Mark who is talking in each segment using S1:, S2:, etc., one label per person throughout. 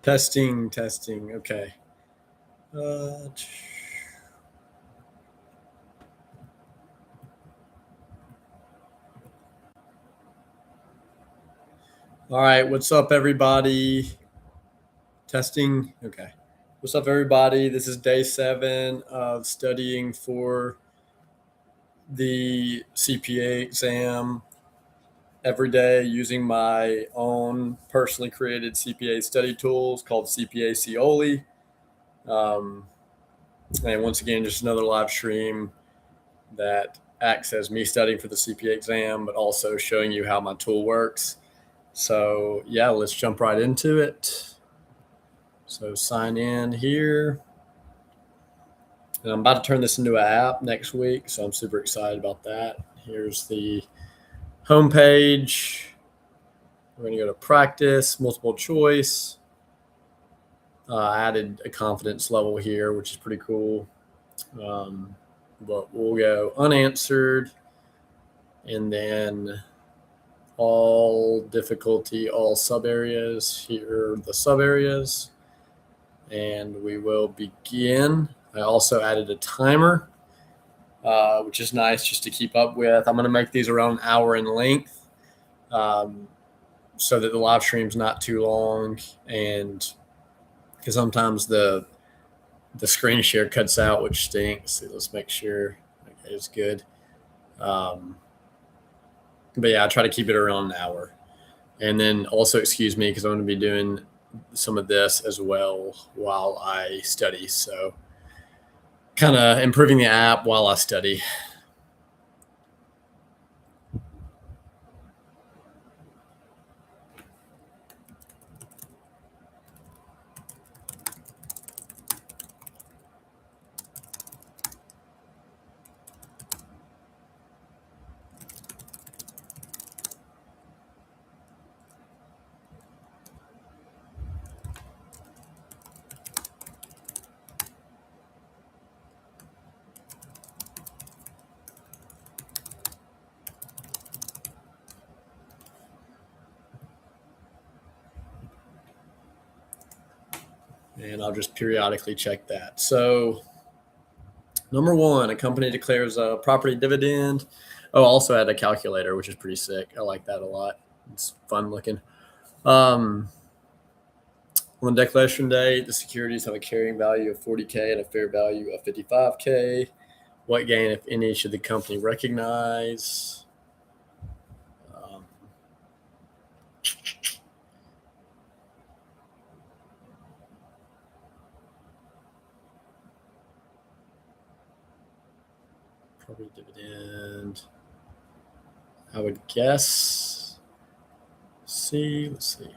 S1: Testing. Okay. All right. What's up, everybody? Testing. Okay. What's up, everybody? This is day 7 of studying for the CPA exam every day using my own personally created CPA study tools called CPAcioli. And once again, just another live stream that acts as me studying for the CPA exam, but also showing you how my tool works. So yeah, let's jump right into it. So sign in here. And I'm about to turn this into an app next week, so I'm super excited about that. Here's the home page. We're going to go to practice, multiple choice. I added a confidence level here, which is pretty cool. But we'll go unanswered, and then all difficulty, all sub areas. Here are the sub areas, and we will begin. I also added a timer, which is nice just to keep up with. I'm going to make these around an hour in length, so that the live stream's not too long, and because sometimes the screen share cuts out, which stinks. So let's make sure it's good. But yeah, I try to keep it around an hour. And then also, excuse me, because I'm going to be doing some of this as well while I study. So kind of improving the app while I study. And I'll just periodically check that. So number 1, a company declares a property dividend. Oh, also add a calculator, which is pretty sick. I like that a lot. It's fun looking. On the declaration date, the securities have a carrying value of 40K and a fair value of 55K. What gain, if any, should the company recognize? Property dividend. I would guess C. Let's see.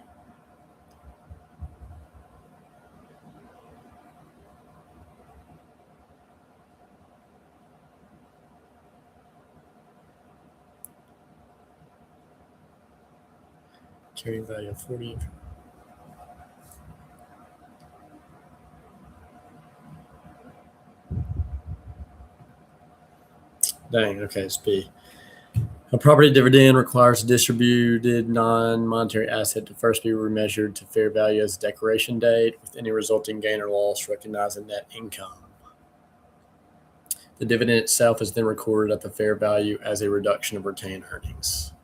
S1: Carrying value of 40. Dang, okay, it's B. A property dividend requires a distributed non-monetary asset to first be remeasured to fair value as a declaration date, with any resulting gain or loss recognized in net income. The dividend itself is then recorded at the fair value as a reduction of retained earnings.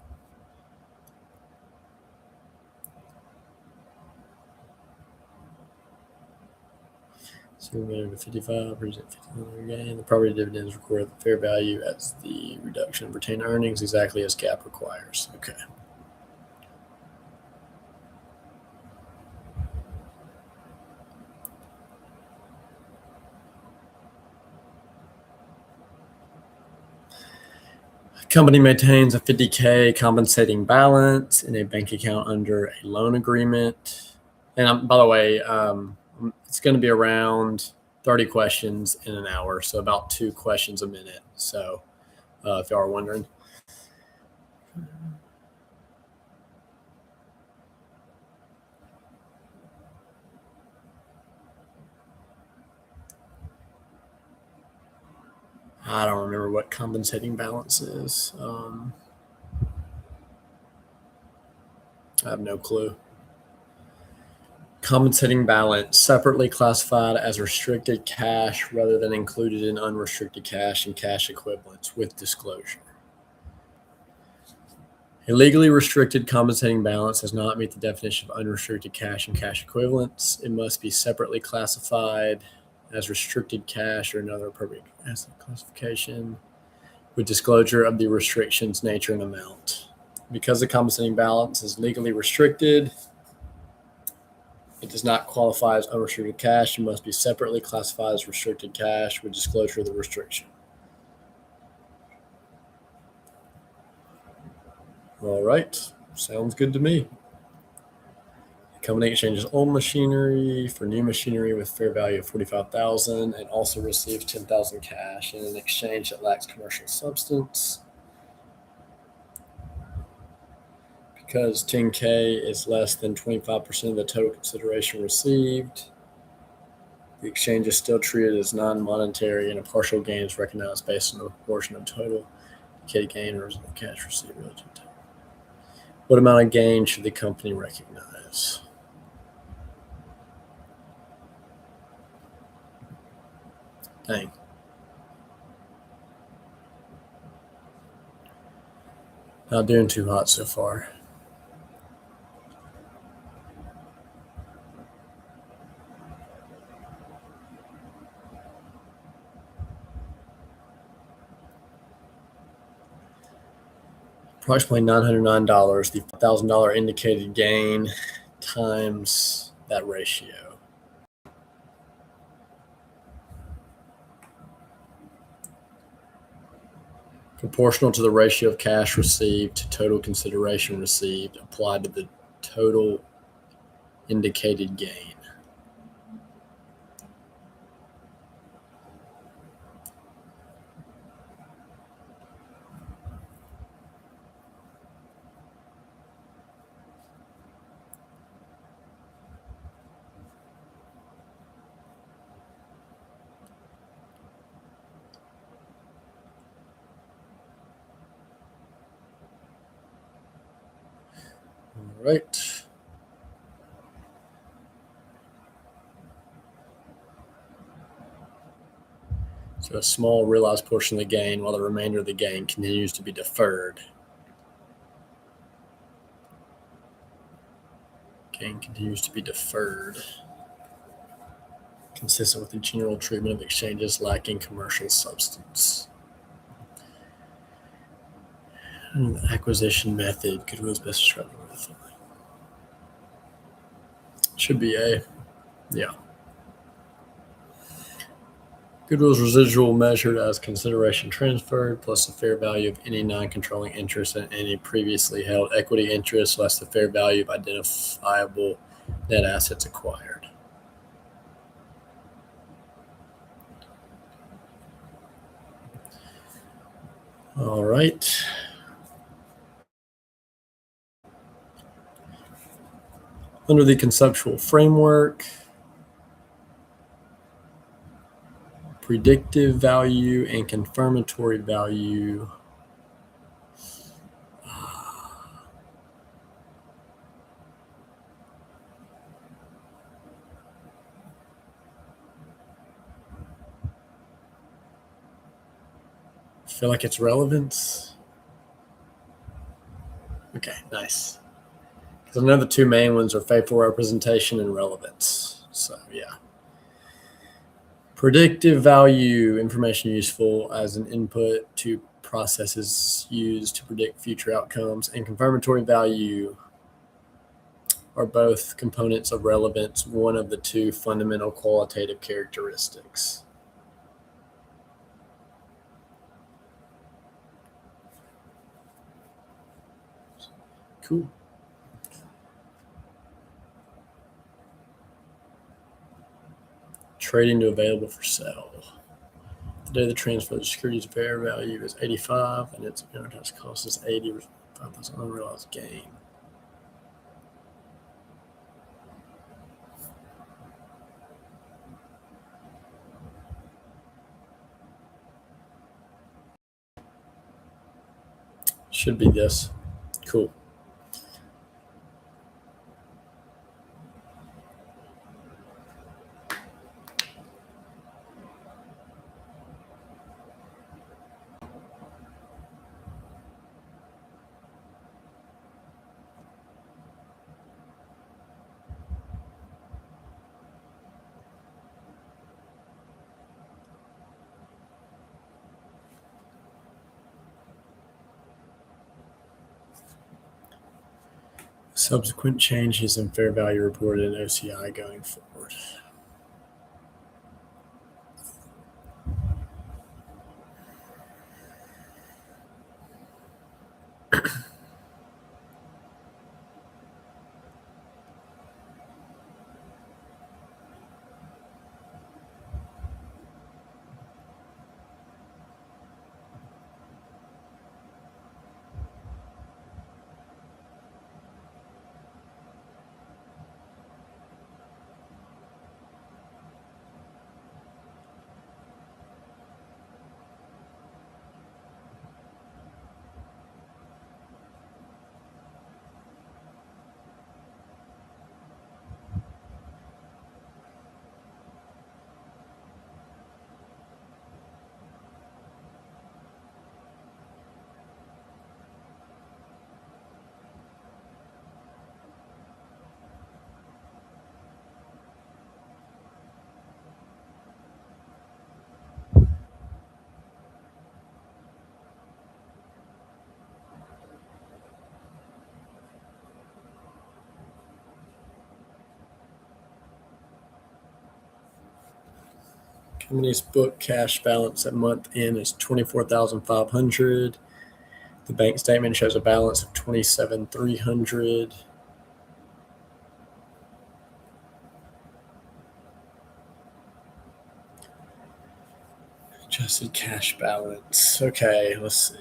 S1: So we made 55, present 50 gain. The property dividend is recorded at the fair value as the reduction of retained earnings, exactly as GAAP requires. Okay. Company maintains a 50K compensating balance in a bank account under a loan agreement. And by the way, it's going to be around 30 questions in an hour, so about 2 questions a minute. So if y'all are wondering. I don't remember what compensating balance is. I have no clue. Compensating balance, separately classified as restricted cash rather than included in unrestricted cash and cash equivalents with disclosure. A legally restricted compensating balance does not meet the definition of unrestricted cash and cash equivalents. It must be separately classified as restricted cash or another appropriate asset classification with disclosure of the restriction's nature and amount. Because the compensating balance is legally restricted, it does not qualify as unrestricted cash. It must be separately classified as restricted cash with disclosure of the restriction. All right, sounds good to me. The company exchanges old machinery for new machinery with fair value of $45,000 and also receives $10,000 cash in an exchange that lacks commercial substance. Because $10K is less than 25% of the total consideration received, the exchange is still treated as non-monetary and a partial gain is recognized based on the proportion of total indicated gain or result of cash received relative to. What amount of gain should the company recognize? Dang. Not doing too hot so far. Approximately $909, the $1,000 indicated gain times that ratio. Proportional to the ratio of cash received to total consideration received applied to the total indicated gain. All right. So a small realized portion of the gain while the remainder of the gain continues to be deferred. Gain continues to be deferred. Consistent with the general treatment of exchanges lacking commercial substance. The acquisition method, goodwill is best described with the following. Should be A. Yeah. Goodwill is residual measured as consideration transferred plus the fair value of any non-controlling interest in any previously held equity interest less the fair value of identifiable net assets acquired. All right. Under the conceptual framework, predictive value and confirmatory value feel like it's relevance. Okay, nice. Because I know the two main ones are faithful representation and relevance. So yeah. Predictive value, information useful as an input to processes used to predict future outcomes, and confirmatory value are both components of relevance, one of the two fundamental qualitative characteristics. Cool. Trading to available for sale. The day the transfer of the security's fair value is 85 and its amortized cost is 80, 5,000 unrealized gain. Should be this. Cool. Subsequent changes in fair value reported in OCI going forward. Company's book cash balance at month end is $24,500. The bank statement shows a balance of $27,300. Adjusted cash balance. Okay, let's see.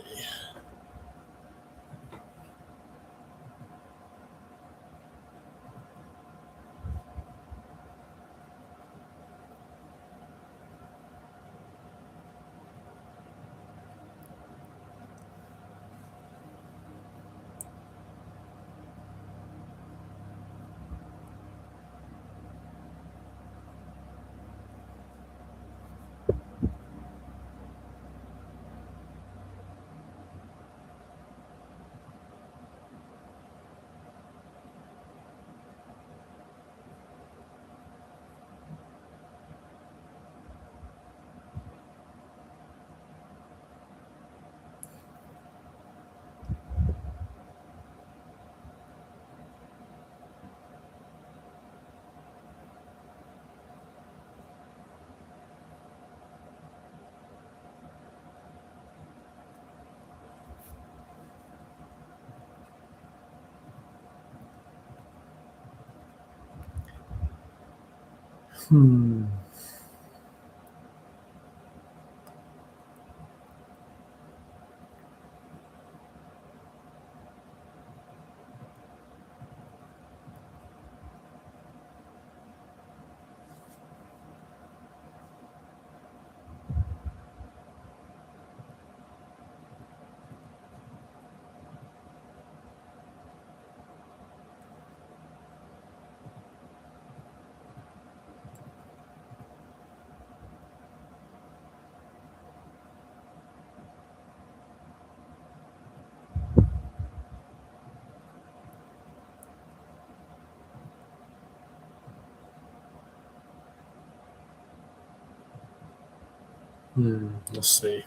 S1: Let's see.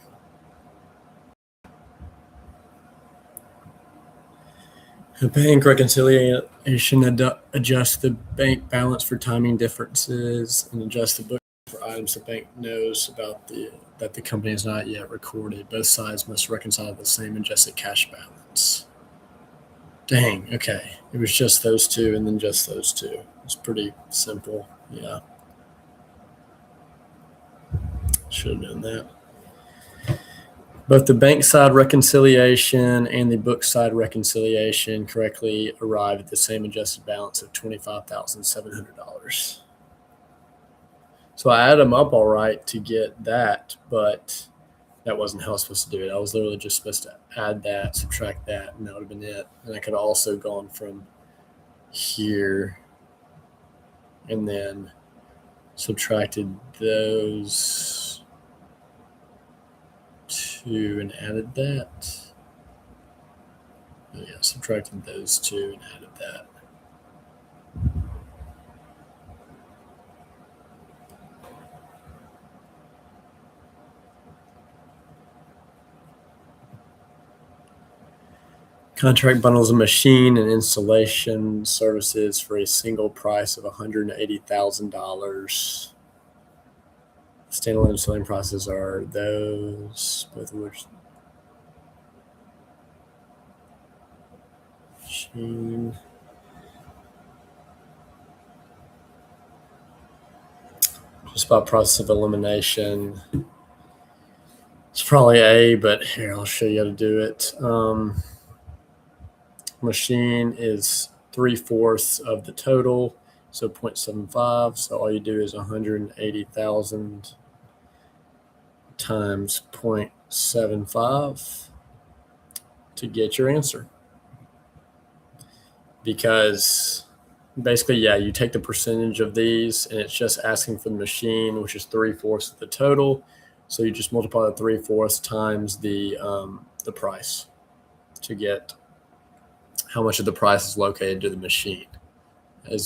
S1: The bank reconciliation adjusts the bank balance for timing differences and adjusts the book for items the bank knows about that the company has not yet recorded. Both sides must reconcile the same adjusted cash balance. Dang, okay. It was just those two and then just those two. It's pretty simple. Yeah. Should have done that. Both the bank side reconciliation and the book side reconciliation correctly arrive at the same adjusted balance of $25,700. So I added them up all right to get that, but that wasn't how I was supposed to do it. I was literally just supposed to add that, subtract that, and that would have been it. And I could have also gone from here and then subtracted those two and added that. Oh, yeah, subtracted those two and added that. Contract bundles a machine and installation services for a single price of $180,000. Standalone selling prices are those with which machine. Just about process of elimination. It's probably A, but here, I'll show you how to do it. Machine is 3/4 of the total, so 0.75. So all you do is 180,000 times 0.75 to get your answer. Because basically, yeah, you take the percentage of these, and it's just asking for the machine, which is 3/4 of the total. So you just multiply the 3/4 times the price to get how much of the price is located to the machine. Yeah.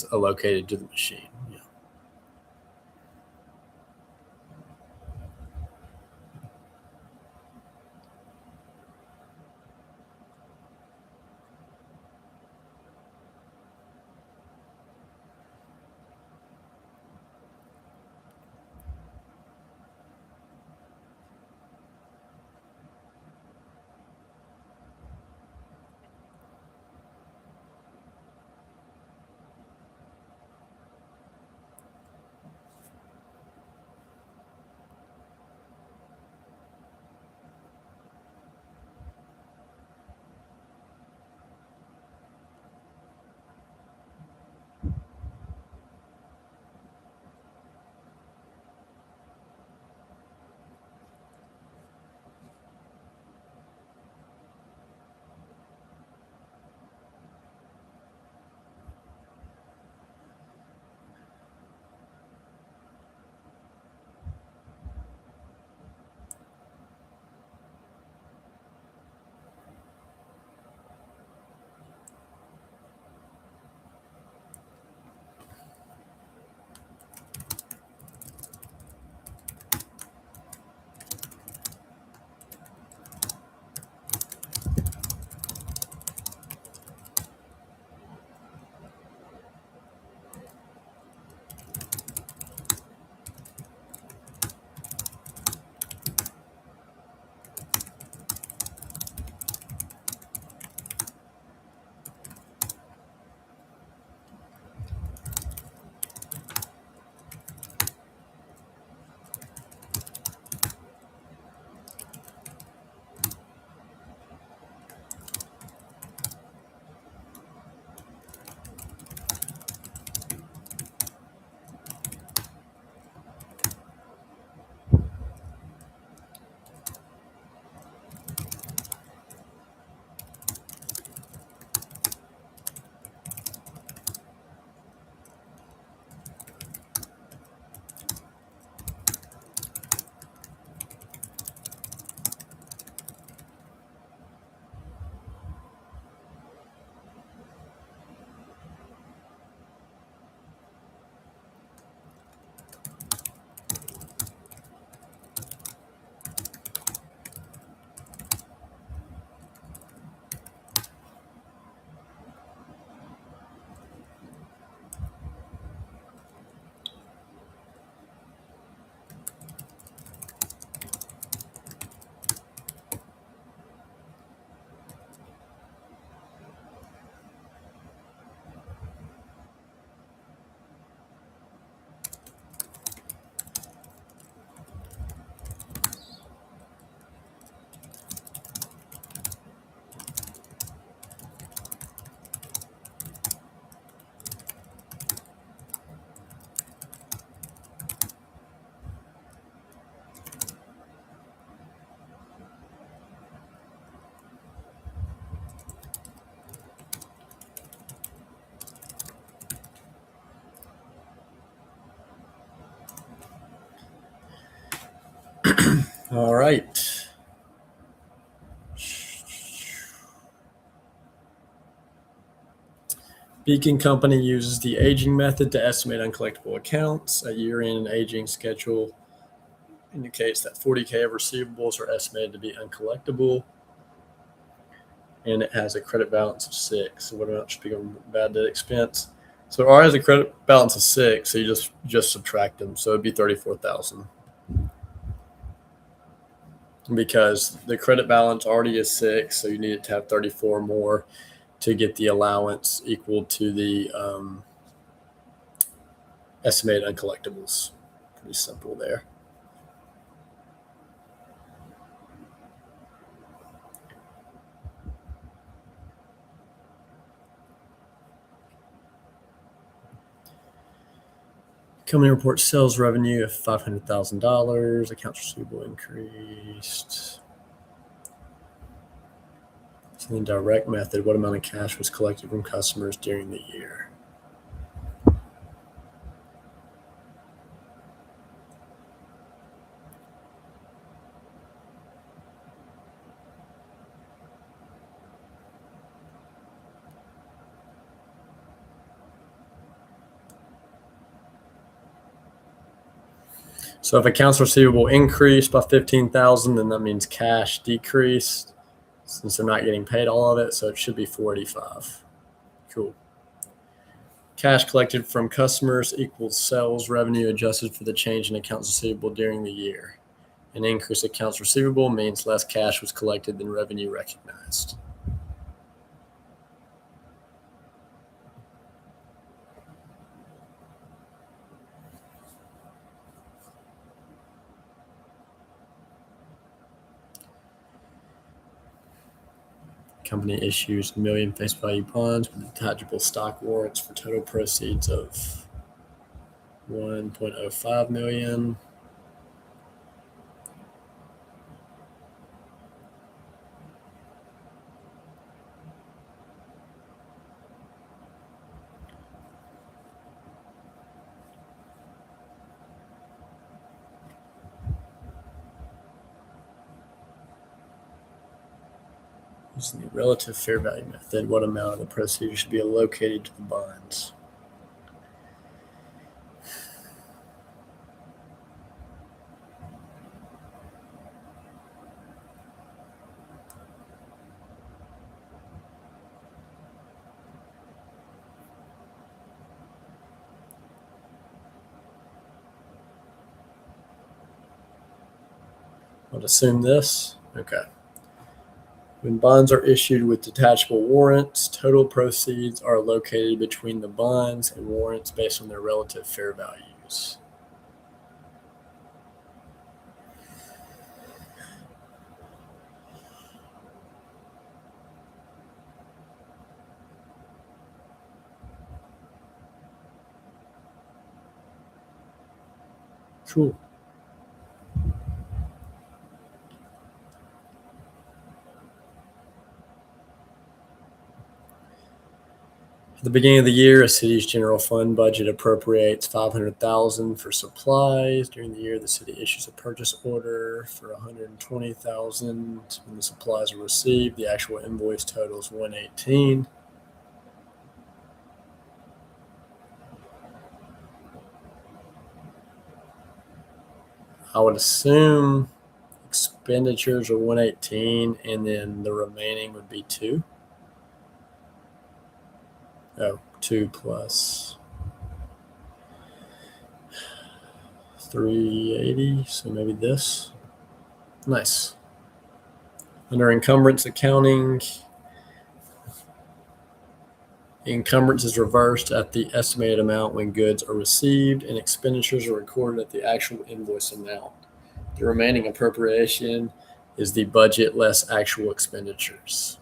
S1: All right. Beacon Company uses the aging method to estimate uncollectible accounts. A year-end aging schedule indicates that 40K of receivables are estimated to be uncollectible. and it has a credit balance of 6. So what amount should be on bad debt expense? So it already has a credit balance of 6, so you just subtract them. So it'd be 34,000 because the credit balance already is 6, so you need it to have 34 more to get the allowance equal to the estimated uncollectibles. Pretty simple there. Company reports sales revenue of $500,000. Accounts receivable increased. So in the direct method, what amount of cash was collected from customers during the year? So if accounts receivable increased by 15,000, then that means cash decreased since they're not getting paid all of it. So it should be 485. Cool. Cash collected from customers equals sales revenue adjusted for the change in accounts receivable during the year. An increased accounts receivable means less cash was collected than revenue recognized. Company issues $1 million face value bonds with detachable stock warrants for total proceeds of $1.05 million. Using the relative fair value method, what amount of the proceeds should be allocated to the bonds? I'll assume this. Okay. When bonds are issued with detachable warrants, total proceeds are allocated between the bonds and warrants based on their relative fair values. Cool. At the beginning of the year, a city's general fund budget appropriates $500,000 for supplies. During the year, the city issues a purchase order for $120,000. When the supplies are received, the actual invoice total is $118,000. I would assume expenditures are 118, and then the remaining would be 2. Oh, 2 plus 380. So maybe this. Nice. Under encumbrance accounting, the encumbrance is reversed at the estimated amount when goods are received, and expenditures are recorded at the actual invoice amount. The remaining appropriation is the budget less actual expenditures.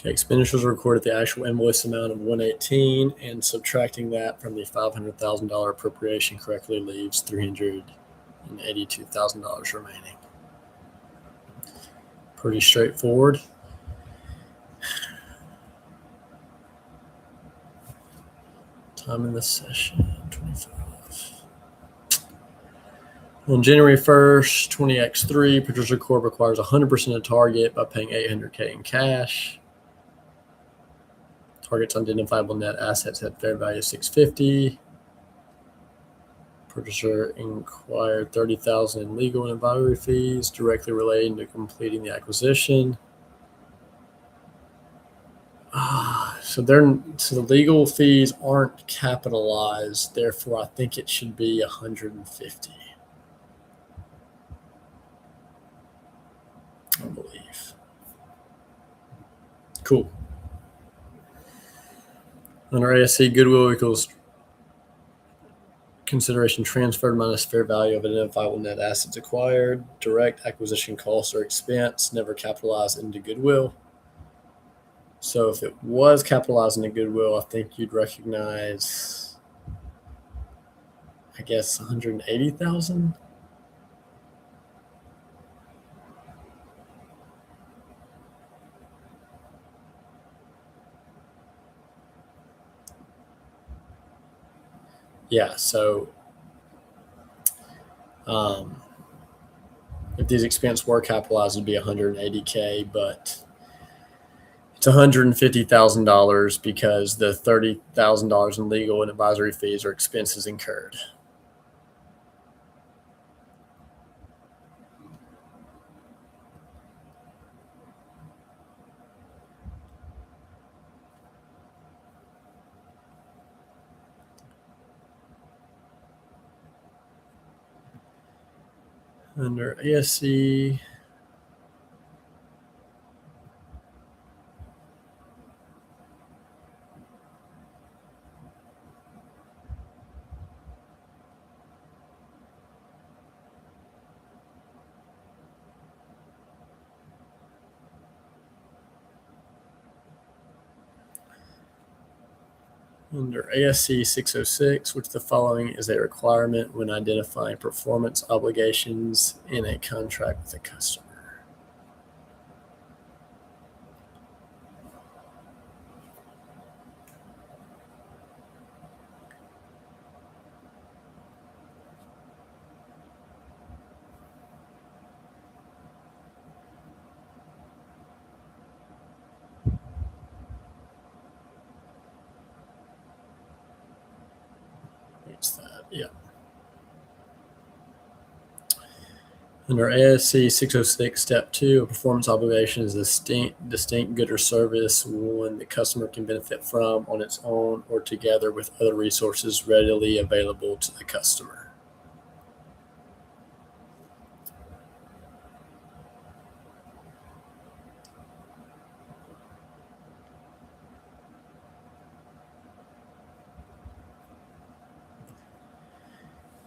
S1: Okay, expenditures recorded the actual invoice amount of $118, and subtracting that from the $500,000 appropriation correctly leaves $382,000 remaining. Pretty straightforward. Time in the session, 25. On January 1st, 20X3, Producer Corp requires 100% of target by paying $800K in cash. Target's identifiable net assets at fair value of $650. Purchaser inquired $30,000 in legal and advisory fees directly relating to completing the acquisition. So the legal fees aren't capitalized, therefore I think it should be 150. I believe. Cool. Under ASC, goodwill equals consideration transferred minus fair value of identifiable net assets acquired. Direct acquisition costs or expense never capitalized into goodwill. So if it was capitalized into goodwill, I think you'd recognize, I guess, 180,000. Yeah, so if these expenses were capitalized, it'd be 180K, but it's $150,000 because the $30,000 in legal and advisory fees are expenses incurred. Under ASC, Under ASC 606, which the following is a requirement when identifying performance obligations in a contract with a customer. What's that? Yeah. Under ASC 606, Step 2, a performance obligation is a distinct good or service one the customer can benefit from on its own or together with other resources readily available to the customer.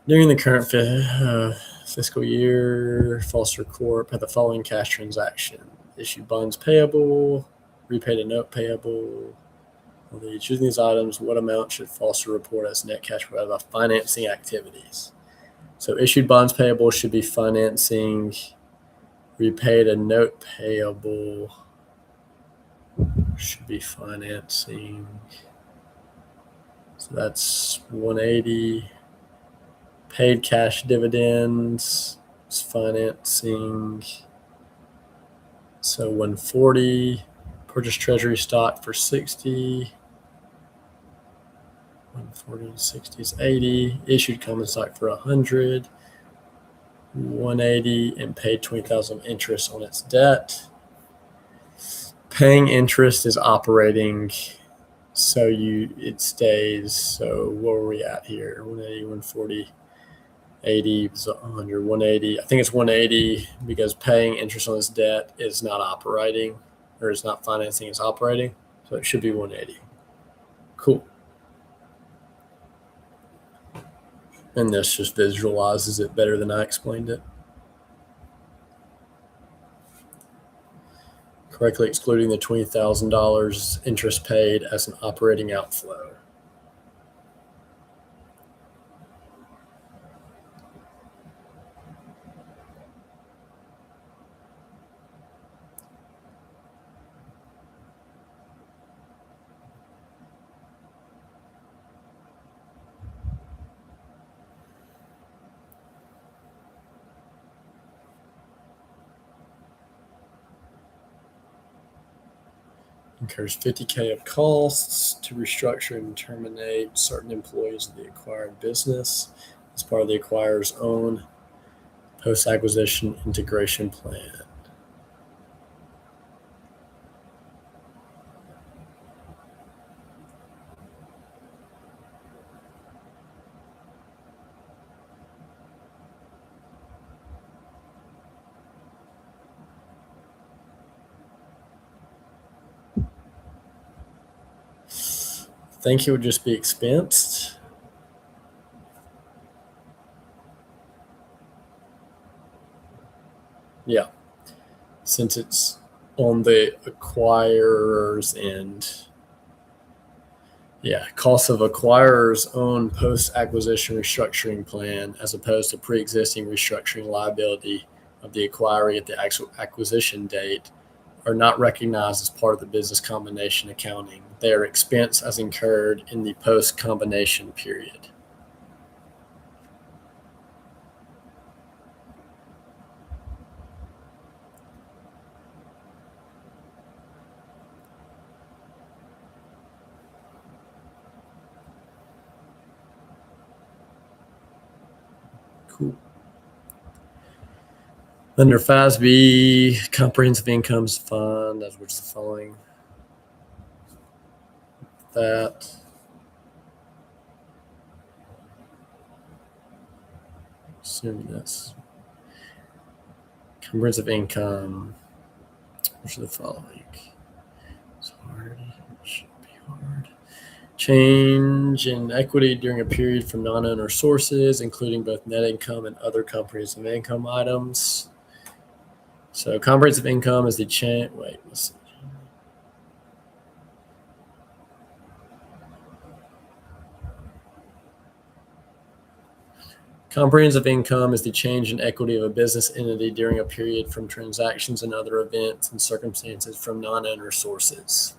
S1: During the current fiscal year, Foster Corp had the following cash transaction: issued bonds payable, repaid a note payable. Although choosing these items, what amount should Foster report as net cash provided by financing activities? So issued bonds payable should be financing. Repaid a note payable should be financing. So that's 180. Paid cash dividends is financing. So 140. Purchased treasury stock for 60. 140 to 60 is 80. Issued common stock for 100. 180 and paid 20,000 interest on its debt. Paying interest is operating, so it stays. So what were we at here? 180, 140, 80, 100, 180. I think it's 180 because paying interest on its debt is not operating, or it's not financing, it's operating. So it should be 180. Cool. And this just visualizes it better than I explained it. correctly excluding the $20,000 interest paid as an operating outflow. Incurs $50,000 of costs to restructure and terminate certain employees of the acquired business as part of the acquirer's own post-acquisition integration plan. I think it would just be expensed. Yeah, since it's on the acquirer's end. Yeah, cost of acquirer's own post-acquisition restructuring plan as opposed to pre-existing restructuring liability of the acquiree at the actual acquisition date are not recognized as part of the business combination accounting. They are expense as incurred in the post-combination period. Cool. Under FASB, comprehensive income is defined as which is the following. That assuming this comprehensive income, which are the following. It's hard. It should be hard. Change in equity during a period from non-owner sources, including both net income and other comprehensive income items. So comprehensive income is the change. Wait, let's see. Comprehensive income is the change in equity of a business entity during a period from transactions and other events and circumstances from non-owner sources.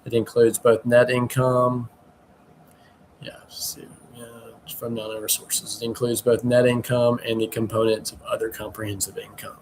S1: It includes both net income. From non-owner sources. It includes both net income and the components of other comprehensive income.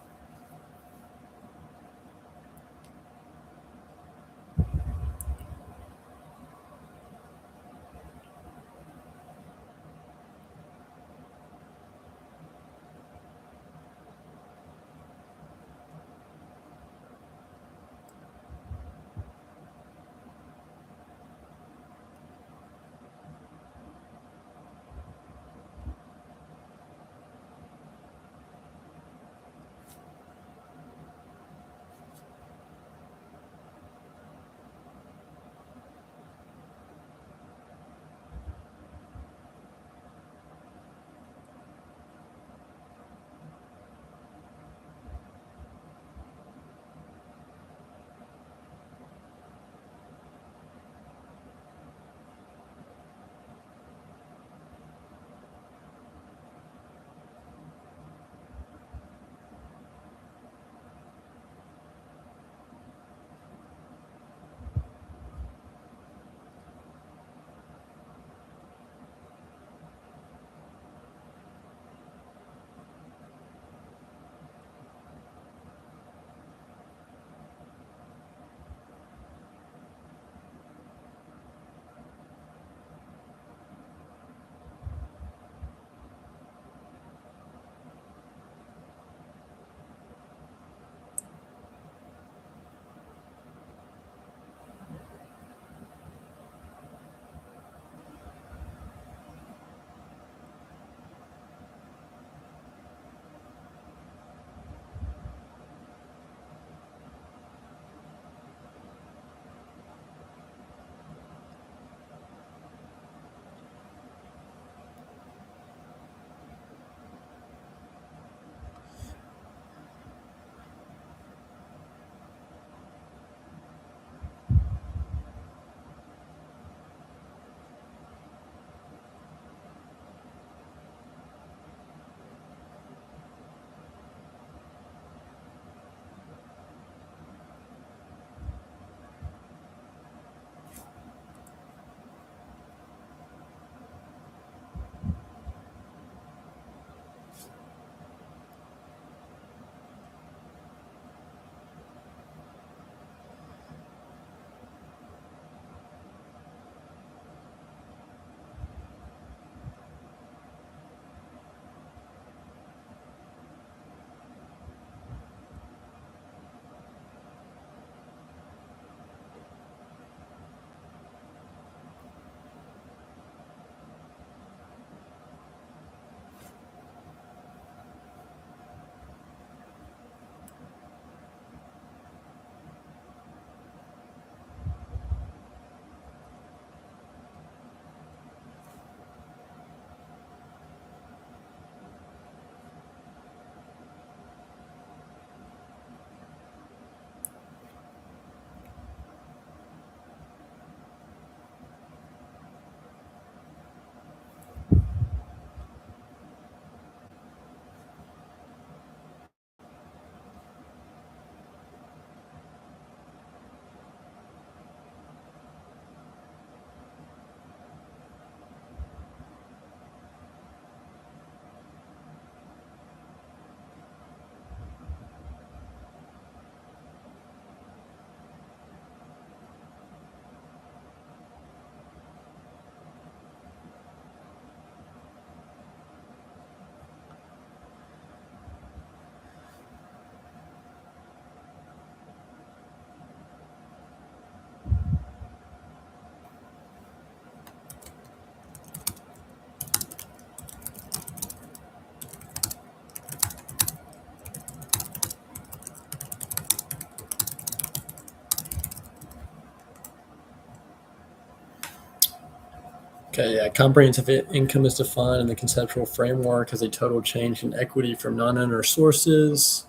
S1: Okay, yeah. Comprehensive income is defined in the conceptual framework as a total change in equity from non-owner sources,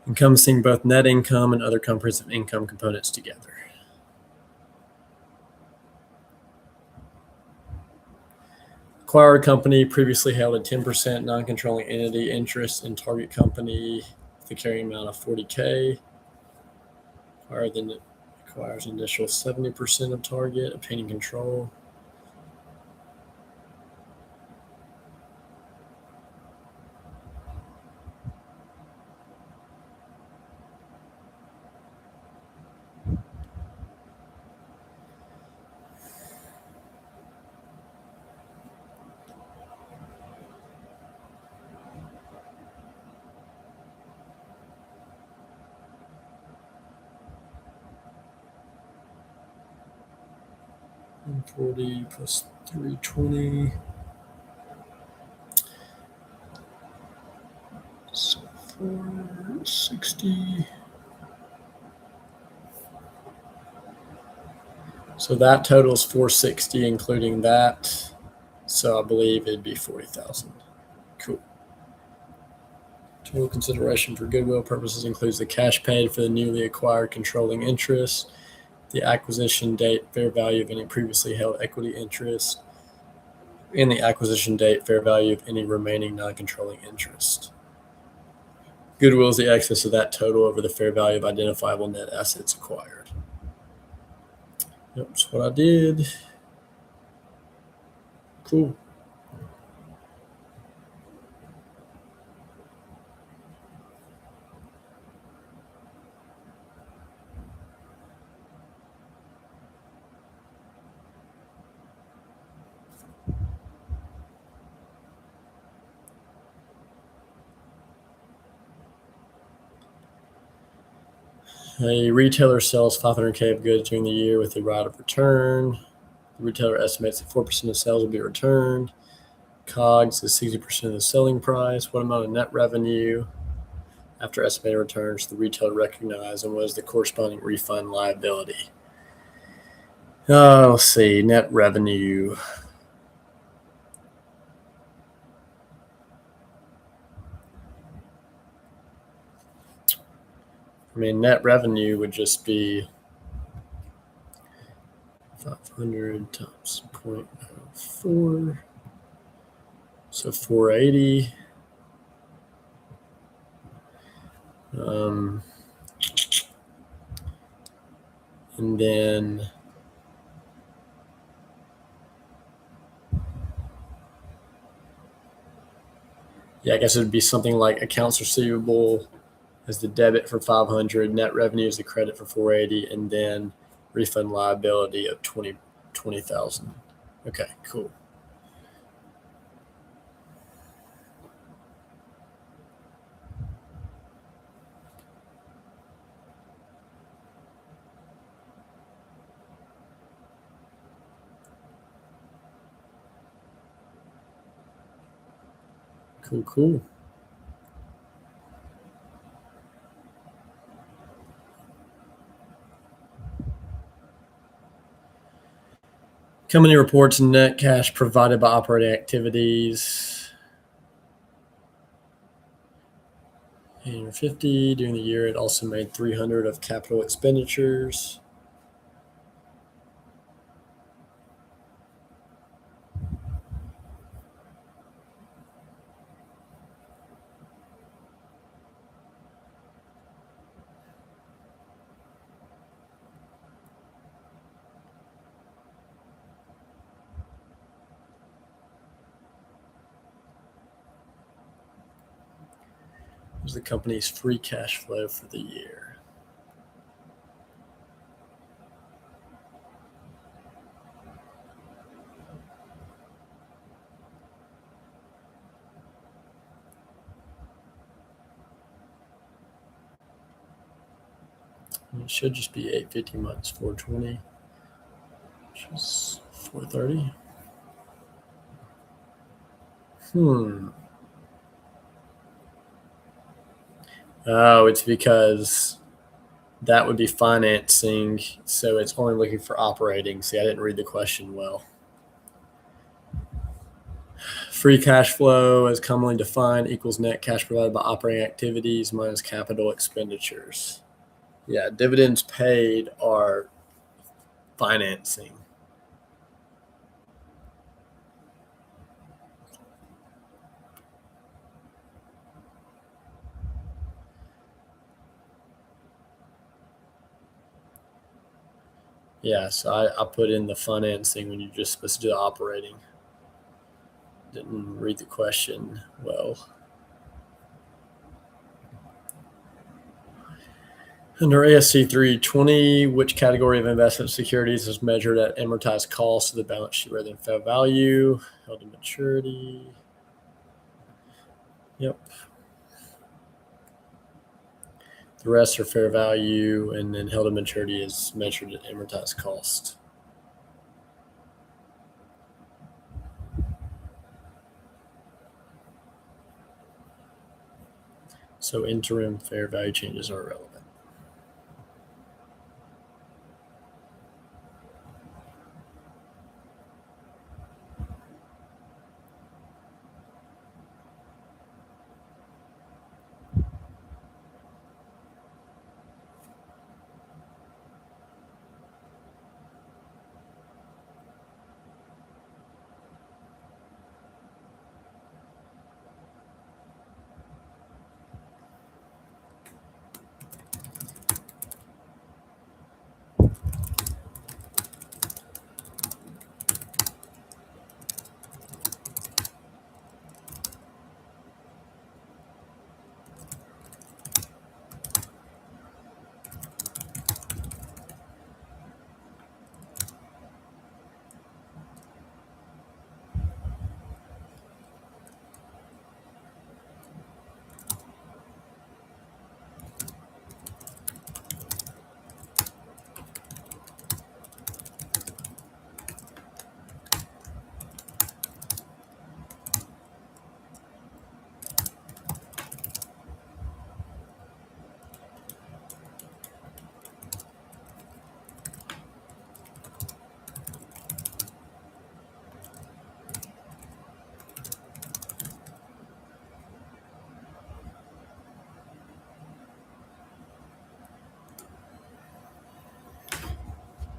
S1: encompassing both net income and other comprehensive income components together. Acquired company previously held a 10% non-controlling entity interest in target company with a carrying amount of 40K. Acquires an initial 70% of target, obtaining control. $140 plus $320. So $460. So that totals $460, including that. So I believe it'd be $40,000. Cool. Total consideration for goodwill purposes includes the cash paid for the newly acquired controlling interest, the acquisition date, fair value of any previously held equity interest, and the acquisition date, fair value of any remaining non-controlling interest. Goodwill is the excess of that total over the fair value of identifiable net assets acquired. Yep, that's what I did. Cool. A retailer sells 500K of goods during the year with a right of return. The retailer estimates that 4% of sales will be returned. COGS is 60% of the selling price. What amount of net revenue after estimated returns the retailer recognized, and what is the corresponding refund liability? Let's see, net revenue. I mean, net revenue would just be 500 times 0.04. So 480. And then I guess it would be something like accounts receivable as the debit for 500, net revenue is the credit for 480, and then refund liability of 20,000. Okay, cool. Cool. Company reports net cash provided by operating activities. 850 during the year. It also made 300 of capital expenditures. Here's the company's free cash flow for the year. It should just be 850 minus 420, which is 430. Oh, it's because That would be financing. So it's only looking for operating. See, I didn't read the question well. Free cash flow, as commonly defined, equals net cash provided by operating activities minus capital expenditures. Yeah, dividends paid are financing. Yeah, so I put in the financing when you're just supposed to do the operating. Didn't read the question well. Under ASC 320, which category of investment securities is measured at amortized cost of the balance sheet rather than fair value? Held to maturity. Yep. The rest are fair value, and then held to maturity is measured at amortized cost. So interim fair value changes are irrelevant.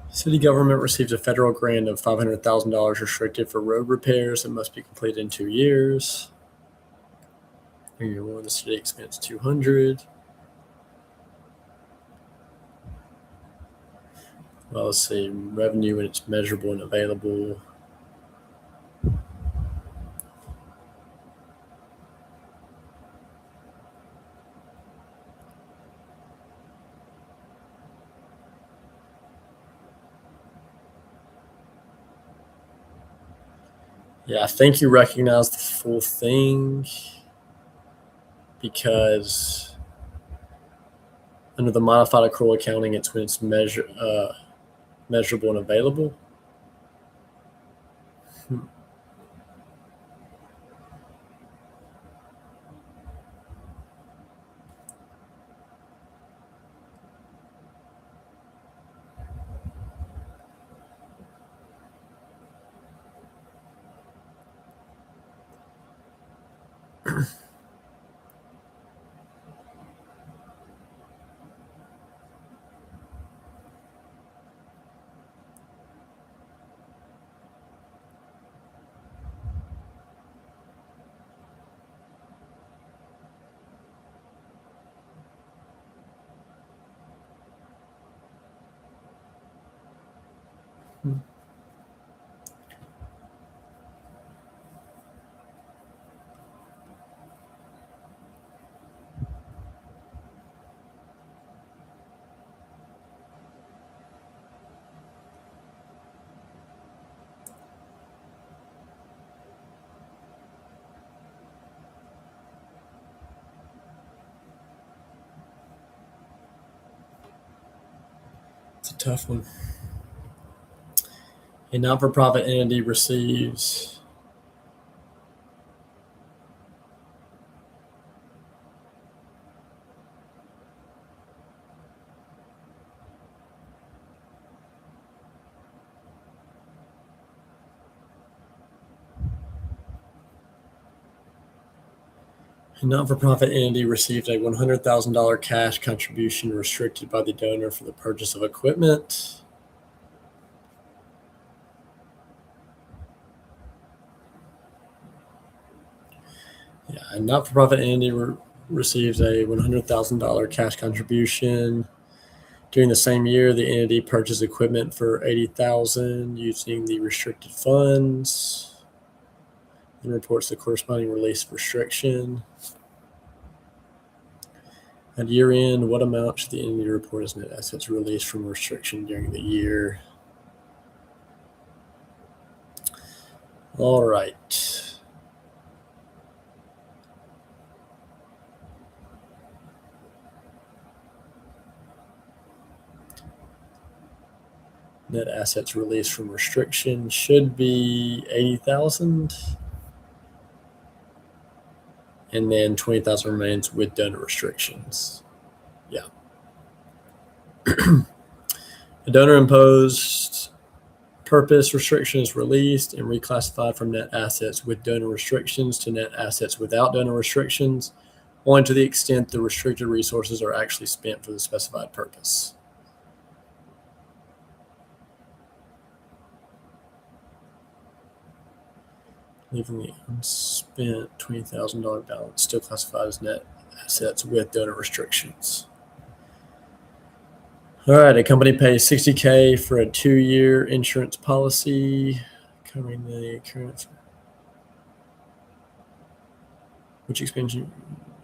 S1: City government receives a federal grant of $500,000 restricted for road repairs that must be completed in 2 years. Year one, the city expends $200,000. Well, let's see, revenue when it's measurable and available. Yeah, I think you recognize the full thing because under the modified accrual accounting, it's when it's measurable and available. It's a tough one. A not-for-profit entity receives A not-for-profit entity received a $100,000 cash contribution restricted by the donor for the purchase of equipment. Yeah, a not-for-profit entity receives a $100,000 cash contribution. During the same year, the entity purchased equipment for $80,000 using the restricted funds. And reports the corresponding release restriction. At year end, what amount should the entity report as net assets released from restriction during the year? All right. Net assets released from restriction should be 80,000. And then 20,000 remains with donor restrictions. Yeah. A donor imposed purpose restriction is released and reclassified from net assets with donor restrictions to net assets without donor restrictions, only to the extent the restricted resources are actually spent for the specified purpose. Leaving the unspent $20,000 balance still classified as net assets with donor restrictions. All right, a company pays $60,000 for a 2-year insurance policy covering the current. Which expansion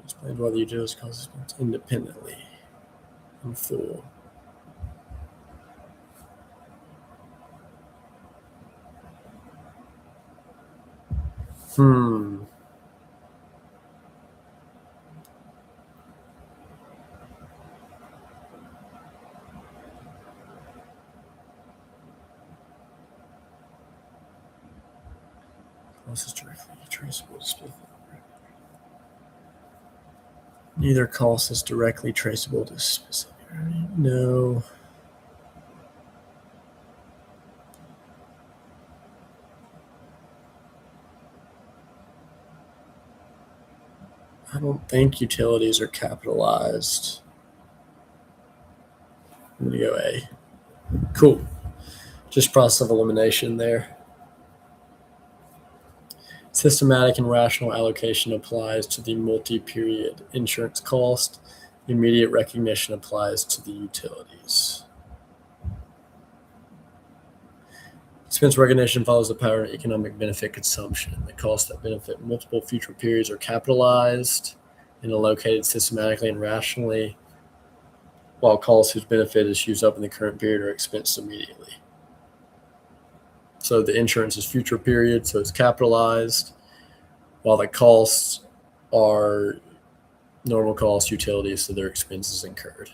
S1: explains why the utilities cost expense independently in full. Cost is directly traceable to specific. Neither cost is directly traceable to specific. No. I don't think utilities are capitalized. I'm going to go A. Cool. Just process of elimination there. Systematic and rational allocation applies to the multi-period insurance cost. Immediate recognition applies to the utilities. Expense recognition follows the pattern of economic benefit consumption. The costs that benefit multiple future periods are capitalized and allocated systematically and rationally, while costs whose benefit is used up in the current period are expensed immediately. So the insurance is future period, so it's capitalized, while the costs are normal cost utilities, so their expenses incurred.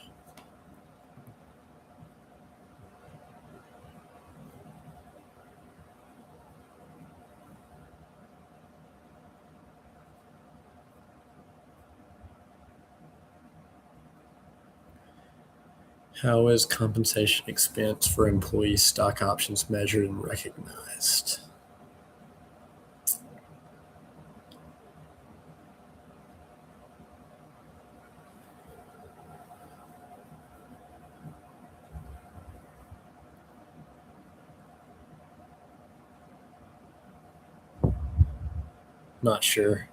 S1: How is compensation expense for employee stock options measured and recognized? Not sure.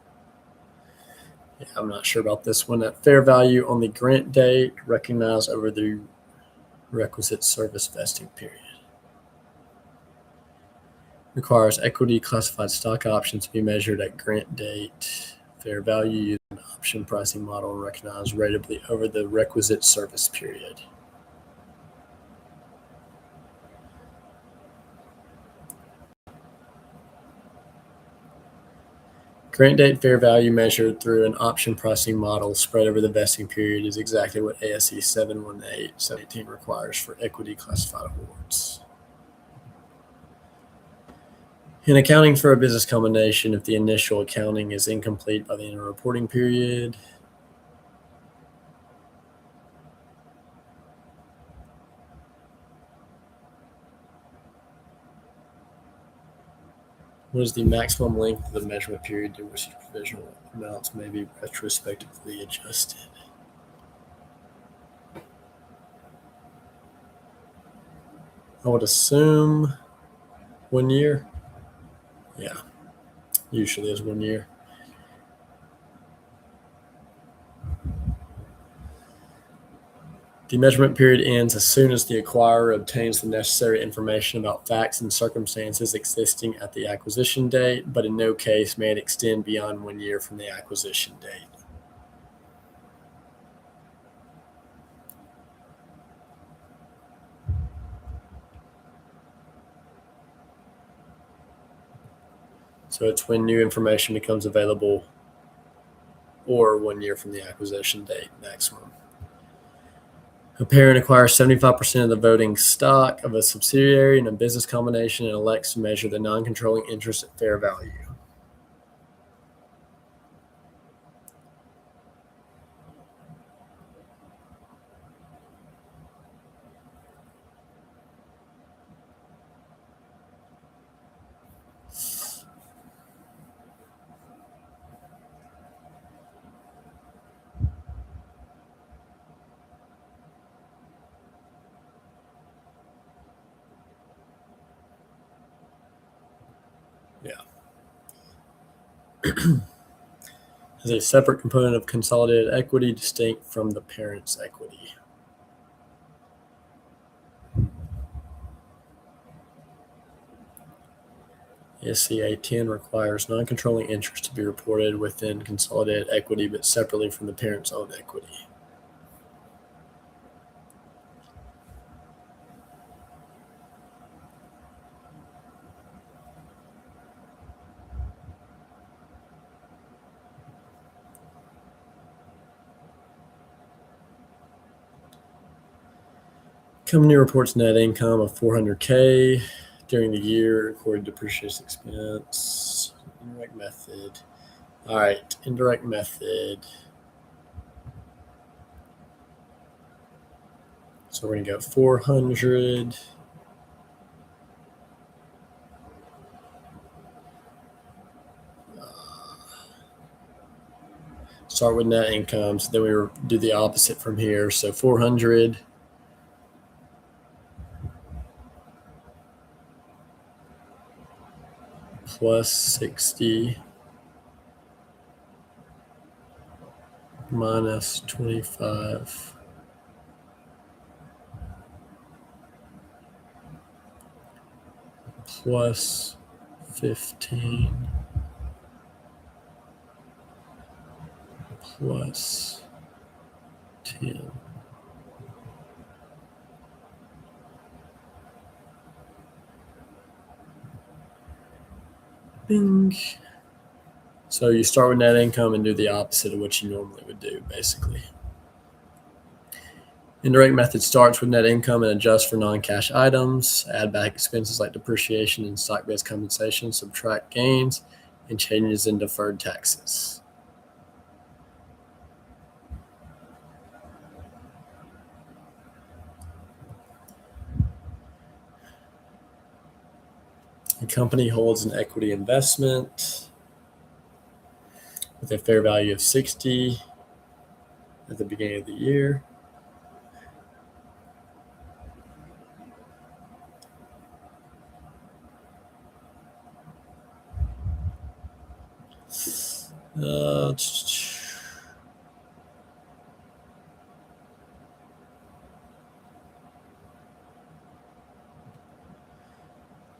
S1: Yeah, I'm not sure about this one. At fair value on the grant date, recognized over the requisite service vesting period. Requires equity classified stock options to be measured at grant date. Fair value using an option pricing model and recognized ratably over the requisite service period. Grant date fair value measured through an option pricing model spread over the vesting period is exactly what ASC 718 requires for equity classified awards. In accounting for a business combination, if the initial accounting is incomplete by the end of the reporting period, What is the maximum length of the measurement period during which provisional amounts may be retrospectively adjusted? I would assume 1 year. Yeah, usually is 1 year. The measurement period ends as soon as the acquirer obtains the necessary information about facts and circumstances existing at the acquisition date, but in no case may it extend beyond 1 year from the acquisition date. So it's when new information becomes available or 1 year from the acquisition date maximum. A parent acquires 75% of the voting stock of a subsidiary in a business combination and elects to measure the non-controlling interest at fair value. As a separate component of consolidated equity distinct from the parent's equity. SCA 10 requires non-controlling interest to be reported within consolidated equity but separately from the parent's own equity. Company reports net income of $400K during the year, recorded depreciation expense. Indirect method. All right, indirect method. So we're going to go 400. Start with net income. So then we do the opposite from here. So 400 plus 60 minus 25 plus 15 plus 10. Bing. So you start with net income and do the opposite of what you normally would do, basically. Indirect method starts with net income and adjusts for non-cash items, add back expenses like depreciation and stock-based compensation, subtract gains, and changes in deferred taxes. The company holds an equity investment with a fair value of 60 at the beginning of the year.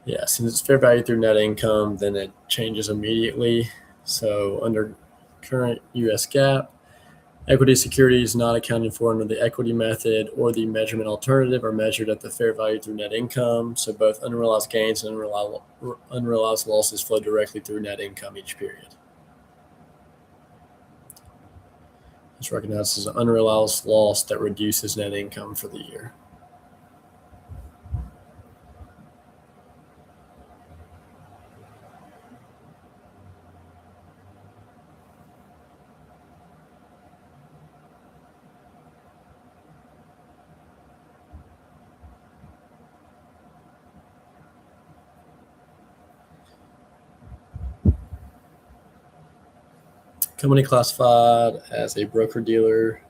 S1: Yeah, since it's fair value through net income, then it changes immediately. So under current US GAAP, equity securities not accounted for under the equity method or the measurement alternative are measured at the fair value through net income. So both unrealized gains and unrealized losses flow directly through net income each period. It's recognized as an unrealized loss that reduces net income for the year. Company classified as a broker-dealer.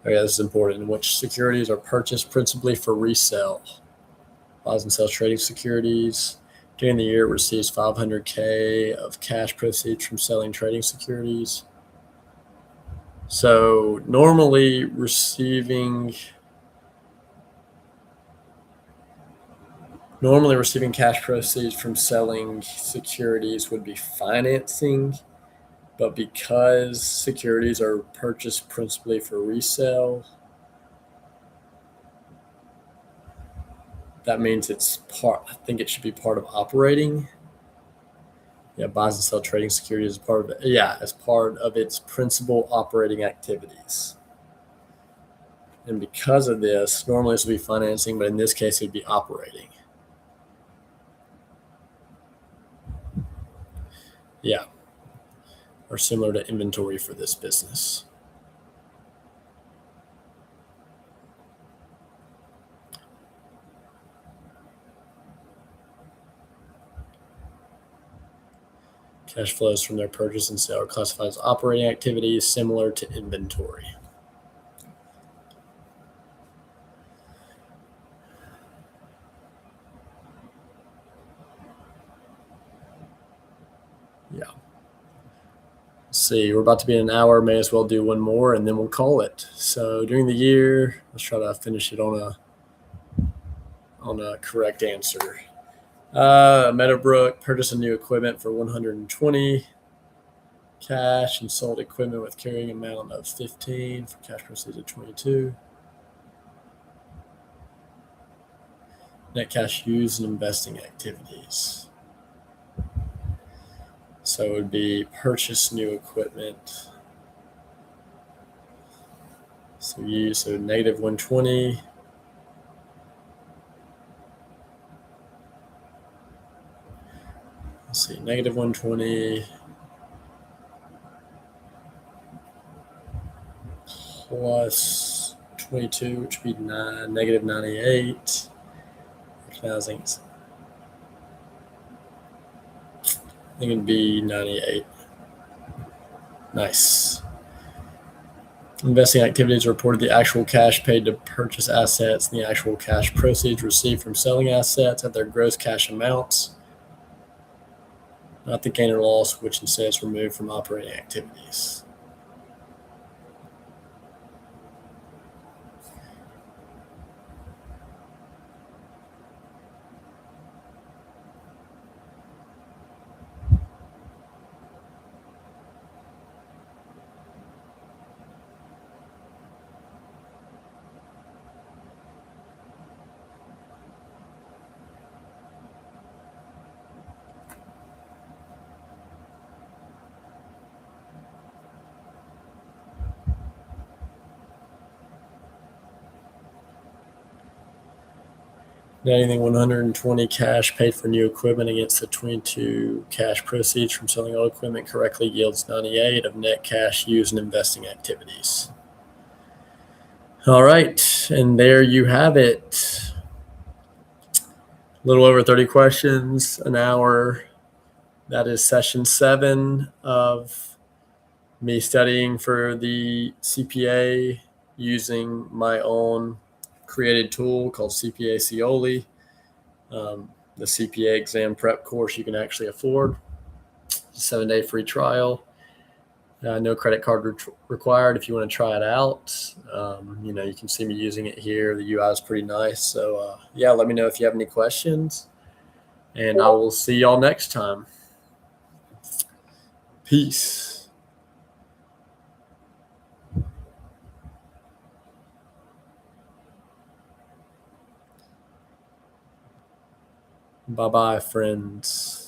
S1: Oh yeah, this is important. In which securities are purchased principally for resale. Buys and sells trading securities. During the year, it receives $500K of cash proceeds from selling trading securities. So normally receiving cash proceeds from selling securities would be financing, but because securities are purchased principally for resale, that means I think it should be part of operating. Yeah, buys and sell trading securities as part of it. Yeah, as part of its principal operating activities. And because of this, normally this would be financing, but in this case, it would be operating. Yeah, or similar to inventory for this business. Cash flows from their purchase and sale are classified as operating activities, similar to inventory. Yeah. Let's see, we're about to be in an hour. May as well do one more, and then we'll call it. So during the year, let's try to finish it on a correct answer. Meadowbrook purchased a new equipment for 120 cash and sold equipment with carrying amount of 15 for cash proceeds of 22. Net cash used in investing activities. So it would be purchase new equipment. So negative 120. Let's see, negative 120 plus 22, which would be negative 98. Recognizing, I think it'd be 98. Nice. Investing activities reported the actual cash paid to purchase assets and the actual cash proceeds received from selling assets at their gross cash amounts, not the gain or loss, which instead is removed from operating activities. Netting 120 cash paid for new equipment against the 22 cash proceeds from selling old equipment correctly yields 98 of net cash used in investing activities. All right, and there you have it. A little over 30 questions, an hour. That is session 7 of me studying for the CPA using my own created tool called CPAcioli. The CPA Exam Prep course you can actually afford. 7-day free trial. No credit card required if you want to try it out. You can see me using it here. The UI is pretty nice. So, let me know if you have any questions. And I will see y'all next time. Peace. Bye-bye, friends.